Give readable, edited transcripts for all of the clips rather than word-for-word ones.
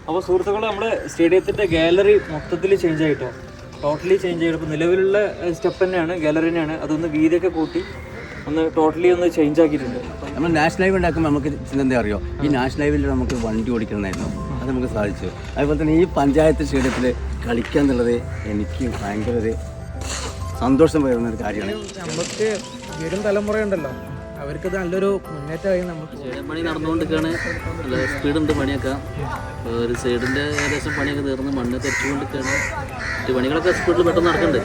അപ്പോൾ സുഹൃത്തുക്കളെ, നമ്മുടെ സ്റ്റേഡിയത്തിൻ്റെ ഗാലറി മൊത്തത്തിൽ ചേഞ്ച് ആയിട്ടോ, ടോട്ടലി ചേഞ്ച് ആയിട്ട്. ഇപ്പോൾ നിലവിലുള്ള സ്റ്റെപ്പ് തന്നെയാണ്, ഗാലറി തന്നെയാണ്. അതൊന്ന് വീതിയൊക്കെ കൂട്ടി ഒന്ന് ടോട്ടലി ഒന്ന് ചേഞ്ച് ആക്കിയിട്ടുണ്ട്. നമ്മൾ നാഷണൽ ലൈവ് ഉണ്ടാക്കുമ്പോൾ നമുക്ക് എന്താ അറിയോ, ഈ നാഷണൽ ലൈവിൽ നമുക്ക് വണ്ടി ഓടിക്കണമായിരുന്നു, അത് നമുക്ക് സാധിച്ചു. അതുപോലെ തന്നെ ഈ പഞ്ചായത്ത് സ്റ്റേഡിയത്തിൽ കളിക്കുക എന്നുള്ളത് എനിക്ക് ഭയങ്കര ഒരു സന്തോഷം പകരുന്ന ഒരു കാര്യമാണ്. നമുക്ക് വരും തലമുറയുണ്ടല്ലോ, അവർക്ക് നല്ലൊരു മുന്നേറ്റമായി. നമുക്ക് പണി നടന്നുകൊണ്ടിരിക്കുകയാണ്, നല്ല സ്പീഡുണ്ട് പണിയൊക്കെ. ഒരു സൈഡിൻ്റെ ഏകദേശം പണിയൊക്കെ തീർന്ന് മണ്ണ് തെറിച്ചുകൊണ്ടിരിക്കുകയാണ്. മറ്റു പണികളൊക്കെ സ്പീഡിൽ പെട്ടെന്ന് നടക്കുന്നുണ്ട്.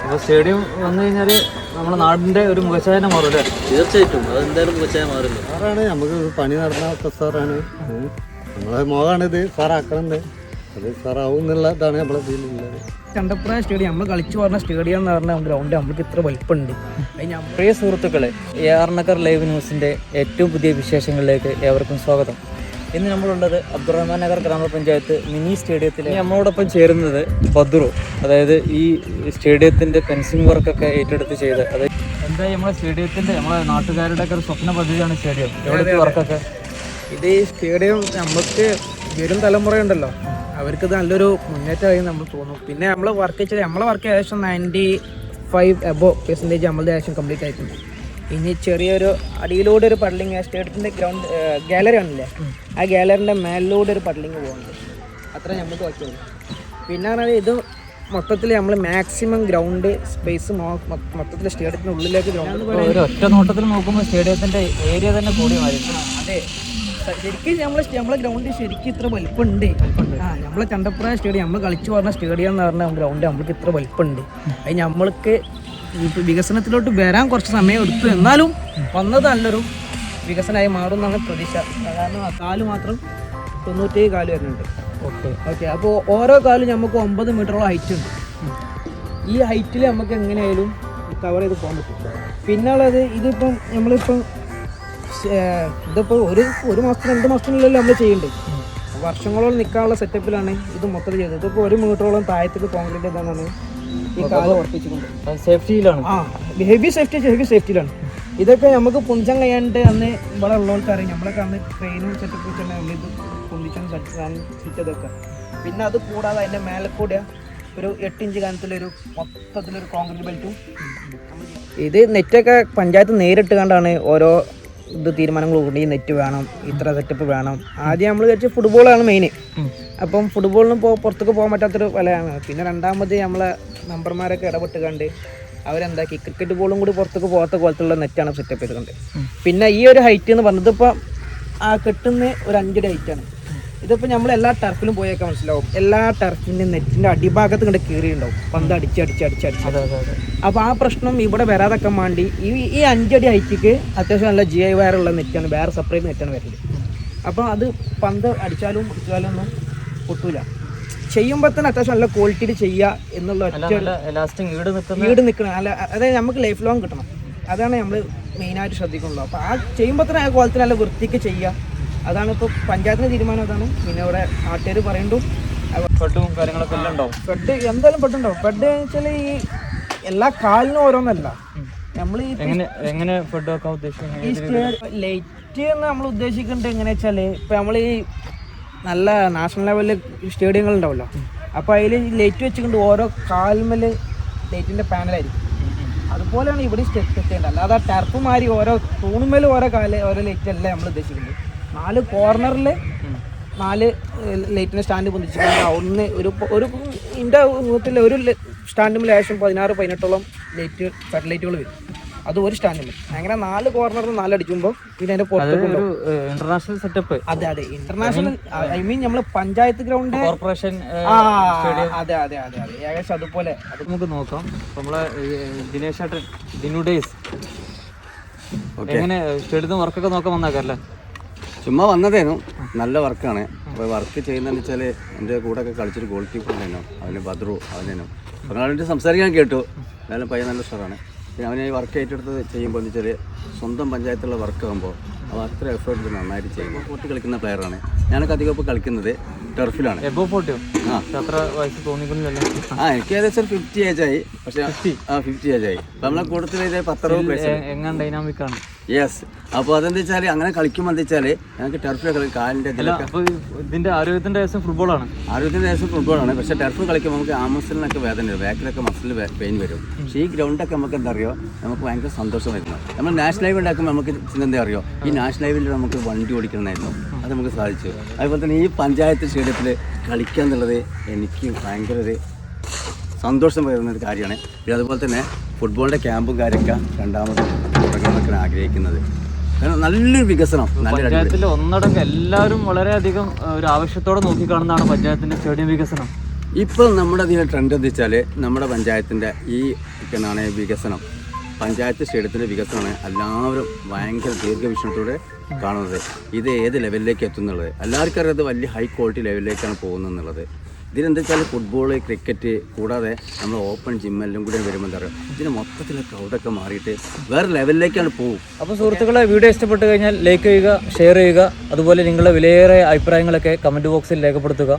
അപ്പോൾ സ്റ്റേഡിയം വന്നു കഴിഞ്ഞാൽ നമ്മുടെ നാടിൻ്റെ ഒരു മുഖച്ഛായ മാറില്ലേ? തീർച്ചയായിട്ടും അതെന്തായാലും മുഖച്ഛായ മാറില്ല. സാറാണ് നമുക്ക് പണി നടന്ന സാറാണ്, നമ്മളെ മോഹാണിത് സാറാക്കണത്, അത് സാറാവും എന്നുള്ള ഇതാണ് നമ്മളെ ഫീലുള്ളത്. ചണ്ടപ്പുഴ സ്റ്റേഡിയം നമ്മൾ കളിച്ചു പറഞ്ഞ സ്റ്റേഡിയം എന്ന് പറഞ്ഞ ഗ്രൗണ്ട് നമുക്ക് ഇത്ര വലിപ്പമുണ്ട്. പ്രിയ സുഹൃത്തുക്കളെ, AR നഗർ ലൈവ് ന്യൂസിൻ്റെ ഏറ്റവും പുതിയ വിശേഷങ്ങളിലേക്ക് ഏവർക്കും സ്വാഗതം. ഇന്ന് നമ്മളുള്ളത് അബ്ദുറഹ്മാൻ നഗർ ഗ്രാമപഞ്ചായത്ത് മിനി സ്റ്റേഡിയത്തിൽ. നമ്മളോടൊപ്പം ചേരുന്നത് ബദ്രു, അതായത് ഈ സ്റ്റേഡിയത്തിൻ്റെ ഫെൻസിങ് വർക്കൊക്കെ ഏറ്റെടുത്ത് ചെയ്ത്, അതായത് എന്തായാലും നമ്മളെ സ്റ്റേഡിയത്തിൻ്റെ നമ്മളെ നാട്ടുകാരുടെ ഒക്കെ ഒരു സ്വപ്ന പദ്ധതിയാണ് സ്റ്റേഡിയം. എവിടുത്തെ വർക്കൊക്കെ ഇത് ഈ സ്റ്റേഡിയം നമുക്ക് വരും തലമുറയുണ്ടല്ലോ, അവർക്ക് നല്ലൊരു മുന്നേറ്റമായി നമ്മൾ തോന്നും. പിന്നെ നമ്മൾ വർക്ക് വെച്ചാൽ നമ്മളെ വർക്ക് ഏകദേശം 95% നമ്മളത് ഏകദേശം കംപ്ലീറ്റ് ആയിട്ടുണ്ട്. ഇനി ചെറിയൊരു അടിയിലൂടെ ഒരു പഡ്ലിങ്, സ്റ്റേഡിയത്തിൻ്റെ ഗ്രൗണ്ട് ഗാലറി ആണല്ലേ, ആ ഗാലറിൻ്റെ മേലിലൂടെ ഒരു പഡ്ലിങ് പോകുന്നുണ്ട്. അത്ര നമുക്ക് വയ്ക്കുള്ളൂ. പിന്നെ പറഞ്ഞാൽ ഇത് മൊത്തത്തിൽ നമ്മൾ മാക്സിമം ഗ്രൗണ്ട് സ്പേസ് മൊത്തത്തിൽ സ്റ്റേഡിയത്തിൻ്റെ ഉള്ളിലേക്ക് ഗ്രൗണ്ട് ഒരു ഒറ്റ നോട്ടത്തിൽ നോക്കുമ്പോൾ സ്റ്റേഡിയത്തിൻ്റെ ഏരിയ തന്നെ കൂടി മാറി. അതെ, ശരിക്കും നമ്മളെ ഗ്രൗണ്ട് ശരിക്കും ഇത്ര വലിപ്പമുണ്ട്. നമ്മളെ ചണ്ടപ്പുഴ സ്റ്റേഡിയം നമ്മൾ കളിച്ചു പറഞ്ഞ സ്റ്റേഡിയം എന്ന് പറഞ്ഞ ഗ്രൗണ്ട് നമ്മൾക്ക് ഇത്ര വലിപ്പമുണ്ട്. അത് നമ്മൾക്ക് വികസനത്തിലോട്ട് വരാൻ കുറച്ച് സമയം എടുത്തു, എന്നാലും വന്നത് നല്ലൊരു വികസനമായി മാറും എന്നാണ് പ്രതീക്ഷ. കാരണം ആ കാല് മാത്രം 97 കാല് വരുന്നുണ്ട്. ഓക്കെ, അപ്പോൾ ഓരോ കാലും നമുക്ക് 9 മീറ്ററോളം ഹൈറ്റ് ഉണ്ട്. ഈ ഹൈറ്റിൽ നമുക്ക് എങ്ങനെയായാലും കവർ ചെയ്ത് പോകാൻ പറ്റും. പിന്നുള്ളത് ഇതിപ്പം നമ്മളിപ്പം ഇതിപ്പോൾ ഒരു മാസത്തിന് 2 മാസത്തിനുള്ളിൽ നമ്മൾ ചെയ്യുന്നുണ്ട്. വർഷങ്ങളോളം നിൽക്കാനുള്ള സെറ്റപ്പിലാണ് ഇത് മൊത്തം ചെയ്തത്. ഇതിപ്പോൾ 1 മീറ്ററോളം താഴത്തേക്ക് കോൺക്രീറ്റ് ഇതാണ് ഈ കാലം ഉറപ്പിച്ചുകൊണ്ട്. സേഫ്റ്റിയിലാണ്, ഹെവി സേഫ്റ്റിയിലാണ്. ഇതൊക്കെ നമുക്ക് പുഞ്ചം കഴിയാണ്ട് അന്ന് ഇവിടെ ഉള്ളവർക്ക് അറിയാം. നമ്മളൊക്കെ അന്ന് ട്രെയിനും സെറ്റപ്പ് വെച്ചാൽ നമ്മളിത് പൊന്തിച്ചും ചുറ്റതൊക്കെ. പിന്നെ അത് കൂടാതെ അതിൻ്റെ മേലെ കൂടെ ഒരു 8 ഇഞ്ച് കനത്തിലൊരു മൊത്തത്തിലൊരു കോൺക്രീറ്റ് ബെൽറ്റും. ഇത് നെറ്റൊക്കെ പഞ്ചായത്ത് നേരിട്ട് കണ്ടാണ് ഓരോ ഇത് തീരുമാനങ്ങൾ കൊണ്ട് ഈ നെറ്റ് വേണം, ഇത്ര സെറ്റപ്പ് വേണം. ആദ്യം നമ്മൾ വിചാരിച്ച ഫുട്ബോളാണ് മെയിൻ. അപ്പം ഫുട്ബോളിനും പുറത്തേക്ക് പോകാൻ പറ്റാത്തൊരു വിലയാണ്. പിന്നെ രണ്ടാമത് നമ്മളെ മെമ്പർമാരൊക്കെ ഇടപെട്ട് കണ്ട് അവരെന്താക്കി ക്രിക്കറ്റ് ബോളും കൂടി പുറത്തേക്ക് പോകാത്ത പോലത്തുള്ള നെറ്റാണ് സെറ്റപ്പ് ചെയ്തുകൊണ്ട്. പിന്നെ ഈ ഒരു ഹൈറ്റ് എന്ന് പറഞ്ഞത് ഇപ്പോൾ ആ കെട്ടുന്ന ഒരു 5 അടി ഹൈറ്റാണ്. ഇതിപ്പോൾ നമ്മൾ എല്ലാ ടർഫിലും പോയൊക്കെ മനസ്സിലാവും, എല്ലാ ടർഫിൻ്റെ നെറ്റിൻ്റെ അടിഭാഗത്ത് കണ്ട് കീറിയുണ്ടാവും, പന്ത് അടിച്ച്. അപ്പോൾ ആ പ്രശ്നം ഇവിടെ വരാതൊക്കെ വേണ്ടി ഈ 5 അടി ഹൈറ്റിക്ക് അത്യാവശ്യം നല്ല GI വയറുള്ള നെറ്റാണ്, വേറെ സെപ്പറേറ്റ് നെറ്റാണ് വരുന്നത്. അപ്പോൾ അത് പന്ത് അടിച്ചാലും ഒന്നും പൊട്ടൂല. ചെയ്യുമ്പോൾ തന്നെ അത്യാവശ്യം നല്ല ക്വാളിറ്റിയിൽ ചെയ്യുക എന്നുള്ള ഈട് നിൽക്കണം. അല്ല, അതായത് നമുക്ക് ലൈഫ് ലോങ് കിട്ടണം. അതാണ് നമ്മൾ മെയിനായിട്ട് ശ്രദ്ധിക്കുള്ളൂ. അപ്പോൾ ആ ചെയ്യുമ്പോൾ തന്നെ ആ ക്വാളിറ്റി നല്ല വൃത്തിക്ക് ചെയ്യുക. അതാണ് ഇപ്പോൾ പഞ്ചായത്തിൻ്റെ തീരുമാനം. അതാണ്. പിന്നെ ഇവിടെ നാട്ടുകാർ പറയുമ്പോൾ ഫെഡും കാര്യങ്ങളൊക്കെ എല്ലാം ഉണ്ടാവും. ഫെഡ് എന്തായാലും ഫെഡുണ്ടാവും. ഫെഡ് വെച്ചാൽ ഈ എല്ലാ കാലിനും ഓരോന്നല്ല. നമ്മൾ എങ്ങനെ ഫെഡ് വെക്കാൻ ഉദ്ദേശിക്കുന്നത്, ഈ ലൈറ്റ് എന്ന് നമ്മൾ ഉദ്ദേശിക്കുന്നത് എങ്ങനെയാ വെച്ചാൽ, ഇപ്പോൾ നമ്മൾ ഈ നല്ല നാഷണൽ ലെവലിൽ സ്റ്റേഡിയങ്ങൾ ഉണ്ടാവുമല്ലോ, അപ്പോൾ അതിൽ ലൈറ്റ് വെച്ചുകൊണ്ട് ഓരോ കാൽമേൽ ലൈറ്റിൻ്റെ പാനലായിരിക്കും. അതുപോലെയാണ് ഇവിടെ സ്റ്റെപ്പ് ചെയ്യേണ്ടത്. അല്ലാതെ ടർഫ് മാറി ഓരോ തൂണുമേൽ ഓരോ ലൈറ്റ് അല്ല നമ്മൾ ഉദ്ദേശിക്കുന്നത്. 4 കോർണറിൽ 4 ലൈറ്റിൻ്റെ സ്റ്റാൻഡ് പൊന്തിച്ചിട്ടുണ്ട്. ഒന്ന് ഒരു ഇതിൻ്റെ മുഖത്തിൽ ഒരു സ്റ്റാൻഡിൽ ഏകദേശം 16-18ഓളം ഫെഡ് ലൈറ്റുകൾ വരും. അത് ഒരു സ്റ്റാൻഡിൽ അങ്ങനെ 4 കോർണറിൽ 4 അടിക്കുമ്പോൾ പിന്നെ അതിൻ്റെ പുറത്ത് ഇന്റർനാഷണൽ സെറ്റപ്പ്. അതെ ഇന്റർനാഷണൽ, ഐ മീൻ നമ്മൾ പഞ്ചായത്ത് ഗ്രൗണ്ട്, കോർപ്പറേഷൻ. അതെ ഏകദേശം അതുപോലെ. അത് നമുക്ക് നോക്കാം. നമ്മളെ ദിനു ഡേയ്സ് എങ്ങനെ സ്റ്റേഡിയത്തിൽ വർക്കൊക്കെ നോക്കാൻ വന്നേക്കല്ലേ? ചുമ്മാ വന്നതേനു. നല്ല വർക്കാണ്. അപ്പോൾ വർക്ക് ചെയ്യുന്നതെന്ന് വെച്ചാൽ എൻ്റെ കൂടെ ഒക്കെ കളിച്ചൊരു ഗോൾ കീപ്പർ ഉണ്ടായിരുന്നു, അവന് ബദ്രു, അവനേനും അവനോട് സംസാരിക്കാൻ കേട്ടു. എന്നാലും പയ്യൻ നല്ല ഉഷാറാണ്. പിന്നെ അവനെ ഈ വർക്ക് ഏറ്റെടുത്ത് ചെയ്യുമ്പോൾ എന്ന് വെച്ചാൽ സ്വന്തം പഞ്ചായത്തുള്ള വർക്ക് ആകുമ്പോൾ അവ അത്ര എഫേർട്ട് നന്നായിട്ട് ചെയ്യും. ഫോർട്ടി കളിക്കുന്ന പ്ലെയറാണ്. ഞാനൊക്കെ അധികം ഇപ്പോൾ കളിക്കുന്നത് ടർഫിലാണ്. എത്ര വയസ്സ് തോന്നിക്കുന്നില്ലല്ലോ? എനിക്ക് ഏകദേശം 50 ഏജായി. പക്ഷേ 50 ഏജായി. അപ്പം നമ്മളെ കൂട്ടത്തിൽ 10-60 എങ്ങനെ ഡൈനാമിക് ആണ്. യെസ്. അപ്പോൾ അതെന്താ വെച്ചാൽ അങ്ങനെ കളിക്കുമ്പോൾ എന്താ വെച്ചാൽ ഞങ്ങൾക്ക് ടർഫിൽ കളി കാലിൻ്റെ ഇതിലൊക്കെ അപ്പോൾ ഇതിന്റെ ആരോഗ്യത്തിന്റെ ശേഷം ഫുട്ബോളാണ്. ആരോഗ്യത്തിൻ്റെ ശേഷം ഫുട്ബോളാണ്. പക്ഷേ ടർഫ് കളിക്കുമ്പോൾ നമുക്ക് ആമസിലിനൊക്കെ വേദന വരും, ബാക്കിലൊക്കെ മസിൽ പെയിൻ വരും. പക്ഷേ ഈ ഗ്രൗണ്ടൊക്കെ നമുക്ക് എന്താ അറിയോ, നമുക്ക് ഭയങ്കര സന്തോഷം വരുന്നു. നമ്മൾ നാഷണൽ ലൈവ് ഉണ്ടാക്കുമ്പോൾ നമുക്ക് എന്താ അറിയോ, ഈ നാഷണൽ ലൈവിൽ നമുക്ക് വണ്ടി ഓടിക്കണമായിരുന്നു, അത് നമുക്ക് സാധിച്ചു. അതുപോലെ തന്നെ ഈ പഞ്ചായത്ത് സ്റ്റേഡിയത്തിൽ കളിക്കുക എന്നുള്ളത് എനിക്ക് ഭയങ്കര ഒരു സന്തോഷം വരുന്നൊരു കാര്യമാണ്. പിന്നെ അതുപോലെ തന്നെ ഫുട്ബോളിൻ്റെ ക്യാമ്പും കാര്യമൊക്കെ രണ്ടാമത് തുടങ്ങണമെന്നൊക്കെ ആഗ്രഹിക്കുന്നത്. കാരണം നല്ലൊരു വികസനം, നല്ലൊരു പഞ്ചായത്തിൽ ഒന്നടങ്കം എല്ലാവരും വളരെയധികം ഒരു ആവശ്യത്തോടെ നോക്കിക്കാണുന്നതാണ് പഞ്ചായത്തിന്റെ സ്റ്റേഡിയം വികസനം. ഇപ്പോൾ നമ്മുടെ ഇതിലെ ട്രെൻഡ് എന്താ വെച്ചാൽ നമ്മുടെ പഞ്ചായത്തിൻ്റെ ഈ എന്താണ് വികസനം, പഞ്ചായത്ത് സ്റ്റേഡിയത്തിൻ്റെ വികസനമാണ് എല്ലാവരും ഭയങ്കര ദീർഘവീക്ഷണത്തോടെ കാണുന്നത്. ഇത് ഏത് ലെവലിലേക്ക് എത്തുന്നുള്ളത് എല്ലാവർക്കും അറിയാം, ഇത് വലിയ ഹൈ ക്വാളിറ്റി ലെവലിലേക്കാണ് പോകുന്നത് എന്നുള്ളത്. ഇതിനെന്താ വെച്ചാൽ ഫുട്ബോൾ, ക്രിക്കറ്റ് കൂടാതെ നമ്മൾ ഓപ്പൺ ജിം എല്ലാം കൂടി വരുമ്പോൾ എന്താ പറയുക, ഇതിന് മൊത്തത്തിൽ ക്രൗഡൊക്കെ മാറിയിട്ട് വേറെ ലെവലിലേക്കാണ് പോകും. അപ്പോൾ സുഹൃത്തുക്കളെ, വീഡിയോ ഇഷ്ടപ്പെട്ട് കഴിഞ്ഞാൽ ലൈക്ക് ചെയ്യുക, ഷെയർ ചെയ്യുക, അതുപോലെ നിങ്ങളുടെ വിലയേറിയ അഭിപ്രായങ്ങളൊക്കെ കമൻറ്റ് ബോക്സിൽ രേഖപ്പെടുത്തുക.